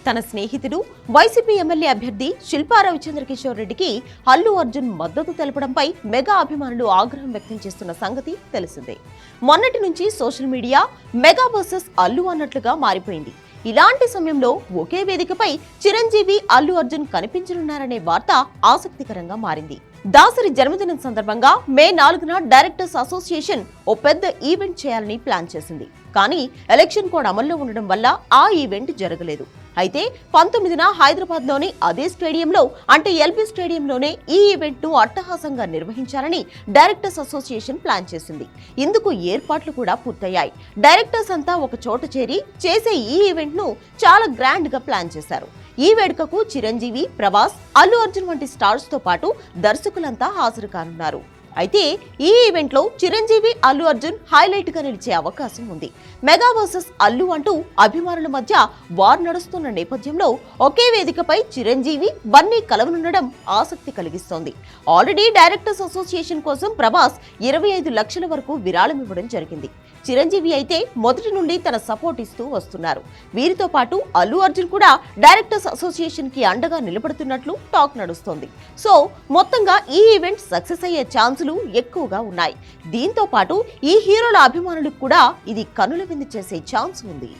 తన స్నేహితుడు YCP MLA అభ్యర్థి శిల్పా రవిచంద్ర కిషోర్ రెడ్డికి అల్లు అర్జున్ మద్దతు తెలపడంపై మెగా అభిమానులు ఆగ్రహం వ్యక్తం చేస్తున్న సంగతి తెలిసిందే. మొన్నటి నుంచి social media mega versus Allu అన్నట్లుగా మారిపోయింది. ఇలాంటి సమయంలో ఒకే వేదికపై చిరంజీవి అల్లు అర్జున్ కనిపించనున్నారనే వార్త ఆసక్తికరంగా మారింది. దాసరి జన్మదినం సందర్భంగా మే 4న డైరెక్టర్స్ అసోసియేషన్ ఓ పెద్ద ఈవెంట్ చేయాలని ప్లాన్ చేసింది. కానీ ఎలక్షన్ కోడ్ అమల్లో ఉండడం వల్ల ఆ ఈవెంట్ జరగలేదు. అయితే 19న హైదరాబాద్లోని అదే స్టేడియంలో అంటే ఎల్బీ స్టేడియంలోనే ఈ ఈవెంట్ను అట్టహాసంగా నిర్వహించాలని డైరెక్టర్స్ అసోసియేషన్ ప్లాన్ చేసింది. ఇందుకు ఏర్పాట్లు కూడా పూర్తయ్యాయి. డైరెక్టర్స్ అంతా ఒక చోట చేసే ఈ ఈవెంట్ను చాలా గ్రాండ్గా ప్లాన్ చేశారు. ఈ వేడుకకు చిరంజీవి, ప్రభాస్, అల్లు అర్జున్ వంటి స్టార్స్ తో పాటు దర్శకులంతా హాజరు కానున్నారు. అయితే ఈ ఈవెంట్ లో చిరంజీవి, అల్లు అర్జున్ హైలైట్ గా నిలిచే అవకాశం ఉంది. మెగా వర్సెస్ అల్లు అంటూ అభిమానుల మధ్య వార్ నడుస్తున్న నేపథ్యంలో ఒకే వేదికపై చిరంజీవి, బన్నీ కలవనుండడం ఆసక్తి కలిగిస్తోంది. ఆల్రెడీ డైరెక్టర్స్ అసోసియేషన్ కోసం ప్రభాస్ 25 లక్షల వరకు విరాళం ఇవ్వడం జరిగింది. చిరంజీవి అయితే మొదటి నుండి తన సపోర్ట్ ఇస్తూ వస్తున్నారు. వీరితో పాటు అల్లు అర్జున్ కూడా డైరెక్టర్స్ అసోసియేషన్ కి అండగా నిలబడుతున్నట్లు టాక్ నడుస్తోంది. సో మొత్తంగా ఈ ఈవెంట్ సక్సెస్ అయ్యే ఛాన్సులు ఎక్కువగా ఉన్నాయి. దీంతో పాటు ఈ హీరోల అభిమానులకు కూడా ఇది కనుల విందు చేసే ఛాన్స్ ఉంది.